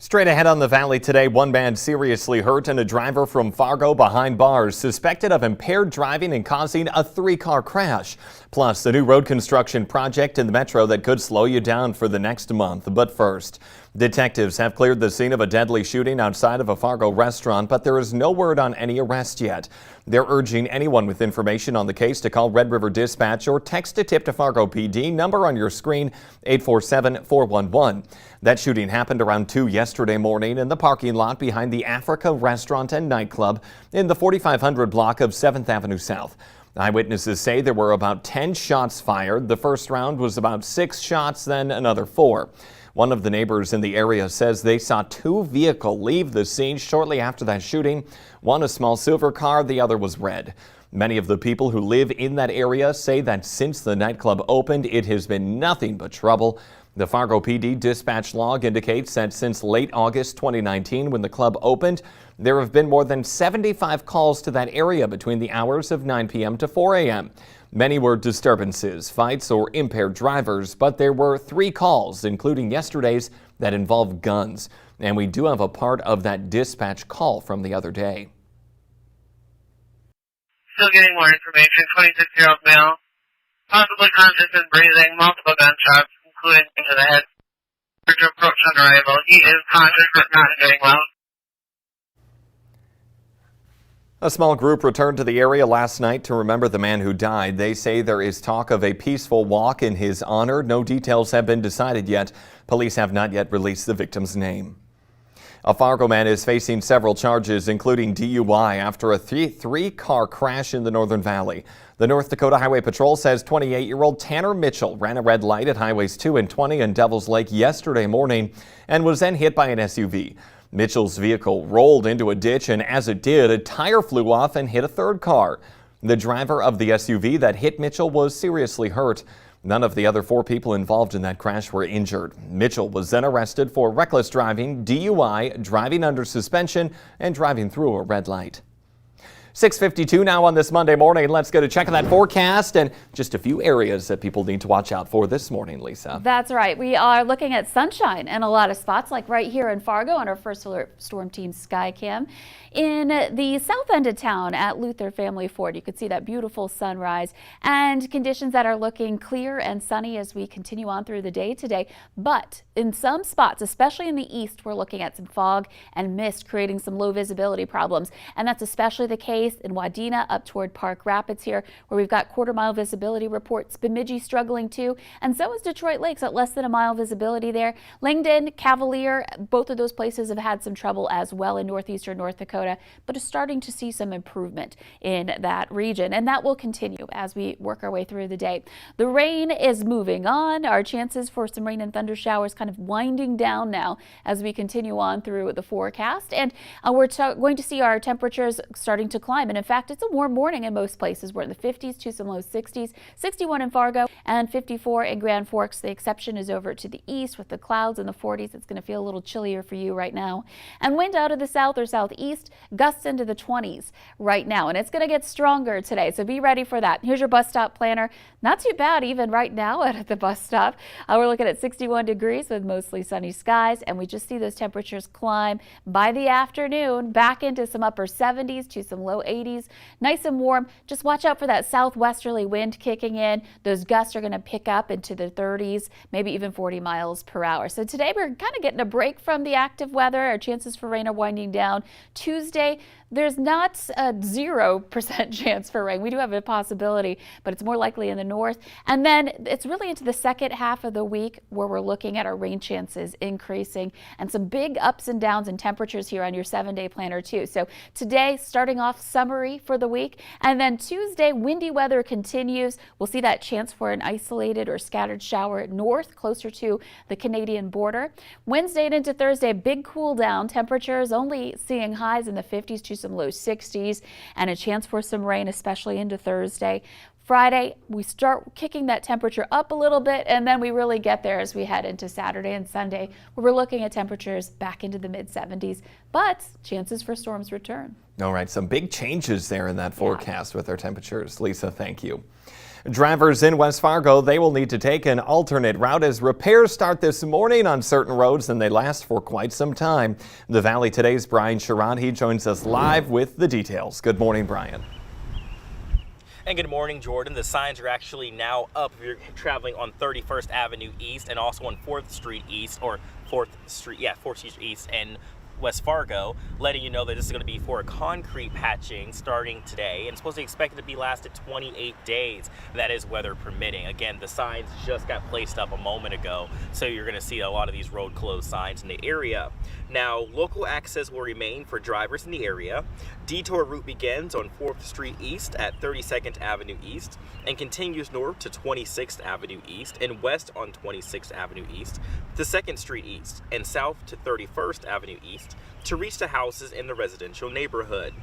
Straight ahead on the Valley today, one man seriously hurt and a driver from Fargo behind bars suspected of impaired driving and causing a three-car crash. Plus, a new road construction project in the metro that could slow you down for the next month. But first, detectives have cleared the scene of a deadly shooting outside of a Fargo restaurant, but there is no word on any arrest yet. They're urging anyone with information on the case to call Red River Dispatch or text a tip to Fargo PD, number on your screen, 847-411. That shooting happened around 2 yesterday morning in the parking lot behind the Africa Restaurant and Nightclub in the 4500 block of 7th Avenue South. Eyewitnesses say there were about 10 shots fired. The first round was about 6 shots, then another 4. One of the neighbors in the area says they saw 2 vehicles leave the scene shortly after that shooting. One a small silver car, the other was red. Many of the people who live in that area say that since the nightclub opened, it has been nothing but trouble. The Fargo PD dispatch log indicates that since late August 2019, when the club opened, there have been more than 75 calls to that area between the hours of 9 p.m. to 4 a.m. Many were disturbances, fights, or impaired drivers, but there were 3 calls, including yesterday's, that involved guns. And we do have a part of that dispatch call from the other day. Still getting more information. 26-year-old male, possibly conscious and breathing, multiple gunshots, including to the head. To approach on arrival. He is conscious but not doing well. A small group returned to the area last night to remember the man who died. They say there is talk of a peaceful walk in his honor. No details have been decided yet. Police have not yet released the victim's name. A Fargo man is facing several charges, including DUI, after a three-car crash in the Northern Valley. The North Dakota Highway Patrol says 28-year-old Tanner Mitchell ran a red light at Highways 2 and 20 in Devil's Lake yesterday morning and was then hit by an SUV. Mitchell's vehicle rolled into a ditch, and as it did, a tire flew off and hit a third car. The driver of the SUV that hit Mitchell was seriously hurt. None of the other 4 people involved in that crash were injured. Mitchell was then arrested for reckless driving, DUI, driving under suspension, and driving through a red light. 6:52 now on this Monday morning. Let's go to check that forecast and just a few areas that people need to watch out for this morning, Lisa. That's right. We are looking at sunshine in a lot of spots, like right here in Fargo on our First Alert Storm Team Skycam. In the south end of town at Luther Family Ford, you could see that beautiful sunrise and conditions that are looking clear and sunny as we continue on through the day today. But in some spots, especially in the east, we're looking at some fog and mist creating some low visibility problems. And that's especially the case in Wadena up toward Park Rapids here, where we've got quarter-mile visibility reports. Bemidji struggling too, and so is Detroit Lakes at less than a mile visibility there. Langdon, Cavalier, both of those places have had some trouble as well in northeastern North Dakota, but is starting to see some improvement in that region, and that will continue as we work our way through the day. The rain is moving on. Our chances for some rain and thunder showers kind of winding down now as we continue on through the forecast, and we're going to see our temperatures starting to climb. And in fact, it's a warm morning in most places. We're in the 50s to some low 60s, 61 in Fargo and 54 in Grand Forks. The exception is over to the east with the clouds in the 40s. It's going to feel a little chillier for you right now. And wind out of the south or southeast, gusts into the 20s right now. And it's going to get stronger today, so be ready for that. Here's your bus stop planner. Not too bad even right now at the bus stop. We're looking at 61 degrees with mostly sunny skies, and we just see those temperatures climb by the afternoon back into some upper 70s to some low 80s. Nice and warm. Just watch out for that southwesterly wind kicking in. Those gusts are going to pick up into the 30s, maybe even 40 miles per hour. So today we're kind of getting a break from the active weather. Our chances for rain are winding down. Tuesday, there's not a 0% chance for rain. We do have a possibility, but it's more likely in the north. And then it's really into the second half of the week where we're looking at our rain chances increasing and some big ups and downs in temperatures here on your 7-day planner too. So today, starting off summery for the week, and then Tuesday, windy weather continues. We'll see that chance for an isolated or scattered shower north, closer to the Canadian border. Wednesday and into Thursday, big cool down. Temperatures only seeing highs in the 50s to some low 60s, and a chance for some rain, especially into Thursday. Friday, we start kicking that temperature up a little bit, and then we really get there as we head into Saturday and Sunday, where we're looking at temperatures back into the mid-70s, but chances for storms return. All right, some big changes there in that forecast with our temperatures. Lisa, thank you. Drivers in West Fargo, they will need to take an alternate route as repairs start this morning on certain roads and they last for quite some time. The Valley Today's Brian Sherrod, he joins us live with the details. Good morning, Brian. And good morning, Jordan. The signs are actually now up if you're traveling on 31st Avenue East and also on 4th Street East, or 4th Street East and West Fargo, letting you know that this is going to be for a concrete patching starting today, and it's supposed to be expected to be lasted 28 days. That is weather permitting. Again, the signs just got placed up a moment ago, so you're going to see a lot of these road closed signs in the area. Now, local access will remain for drivers in the area. Detour route begins on 4th Street East at 32nd Avenue East and continues north to 26th Avenue East and west on 26th Avenue East to 2nd Street East and south to 31st Avenue East to reach the houses in the residential neighborhood.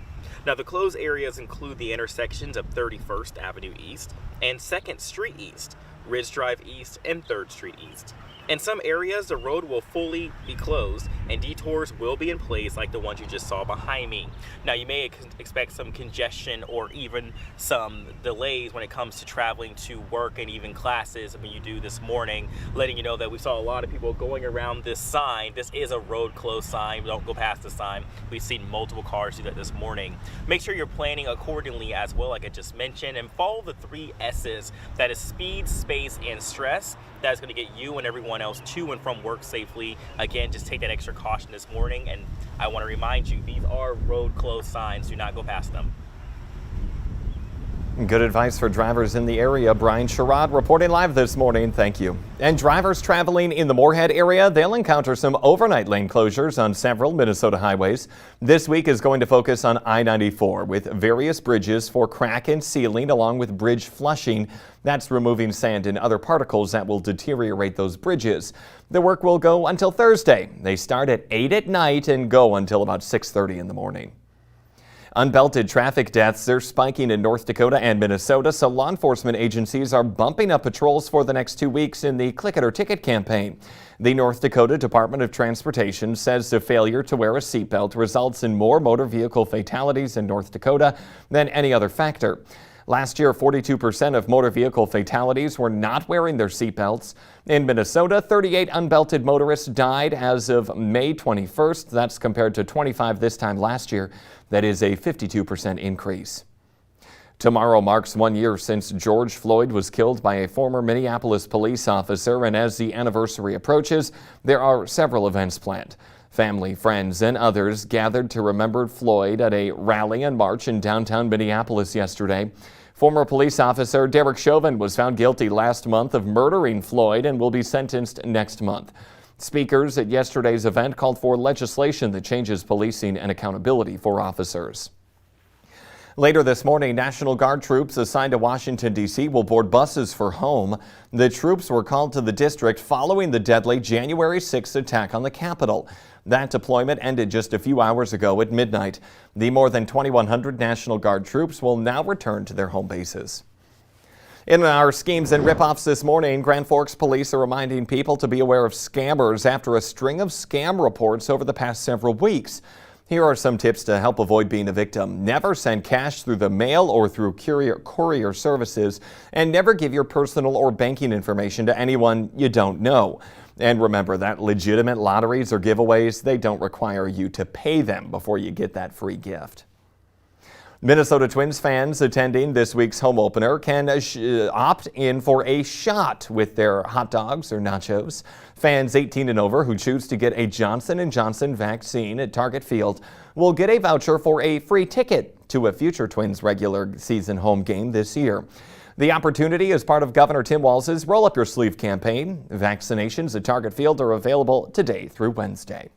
Now, the closed areas include the intersections of 31st Avenue East and 2nd Street East, Ridge Drive East, and 3rd Street East. In some areas, the road will fully be closed and detours will be in place like the ones you just saw behind me. Now, you may expect some congestion or even some delays when it comes to traveling to work and even classes when you do this morning, letting you know that we saw a lot of people going around this sign. This is a road closed sign. Don't go past the sign. We've seen multiple cars do that this morning. Make sure you're planning accordingly as well, like I just mentioned, and follow the 3 S's. That is speed, space, and stress. That is going to get you and everyone else to and from work safely. Again, just take that extra caution this morning, and I want to remind you, these are road closed signs. Do not go past them. Good advice for drivers in the area. Brian Sherrod reporting live this morning. Thank you. And drivers traveling in the Moorhead area, they'll encounter some overnight lane closures on several Minnesota highways. This week is going to focus on I-94 with various bridges for crack and sealing along with bridge flushing. That's removing sand and other particles that will deteriorate those bridges. The work will go until Thursday. They start at 8 at night and go until about 6:30 in the morning. Unbelted traffic deaths are spiking in North Dakota and Minnesota, so law enforcement agencies are bumping up patrols for the next 2 weeks in the Click It or Ticket campaign. The North Dakota Department of Transportation says the failure to wear a seatbelt results in more motor vehicle fatalities in North Dakota than any other factor. Last year, 42% of motor vehicle fatalities were not wearing their seatbelts. In Minnesota, 38 unbelted motorists died as of May 21st. That's compared to 25 this time last year. That is a 52% increase. Tomorrow marks 1 year since George Floyd was killed by a former Minneapolis police officer, and as the anniversary approaches, there are several events planned. Family, friends, and others gathered to remember Floyd at a rally and march in downtown Minneapolis yesterday. Former police officer Derek Chauvin was found guilty last month of murdering Floyd and will be sentenced next month. Speakers at yesterday's event called for legislation that changes policing and accountability for officers. Later this morning, National Guard troops assigned to Washington, D.C. will board buses for home. The troops were called to the district following the deadly January 6th attack on the Capitol. That deployment ended just a few hours ago at midnight. The more than 2,100 National Guard troops will now return to their home bases. In our schemes and ripoffs this morning, Grand Forks police are reminding people to be aware of scammers after a string of scam reports over the past several weeks. Here are some tips to help avoid being a victim. Never send cash through the mail or through courier services, and never give your personal or banking information to anyone you don't know. And remember that legitimate lotteries or giveaways, they don't require you to pay them before you get that free gift. Minnesota Twins fans attending this week's home opener can opt in for a shot with their hot dogs or nachos. Fans 18 and over who choose to get a Johnson & Johnson vaccine at Target Field will get a voucher for a free ticket to a future Twins regular season home game this year. The opportunity is part of Governor Tim Walz's Roll Up Your Sleeve campaign. Vaccinations at Target Field are available today through Wednesday.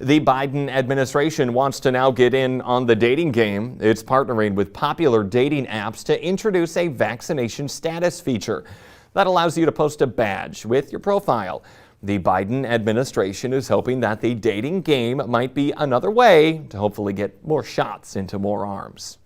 The Biden administration wants to now get in on the dating game. It's partnering with popular dating apps to introduce a vaccination status feature that allows you to post a badge with your profile. The Biden administration is hoping that the dating game might be another way to hopefully get more shots into more arms.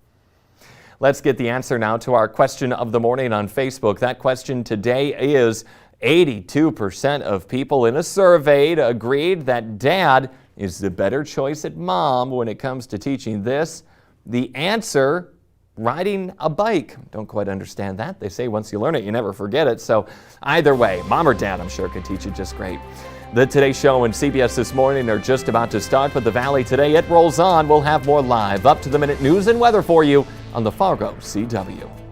Let's get the answer now to our question of the morning on Facebook. That question today is 82% of people in a survey agreed that dad is the better choice at mom when it comes to teaching this. The answer riding a bike. Don't quite understand that. They say once you learn it, you never forget it. So either way, mom or dad, I'm sure, could teach you just great. The Today Show and CBS This Morning are just about to start, but the Valley today, it rolls on. We'll have more live, up-to-the-minute news and weather for you on the Fargo CW.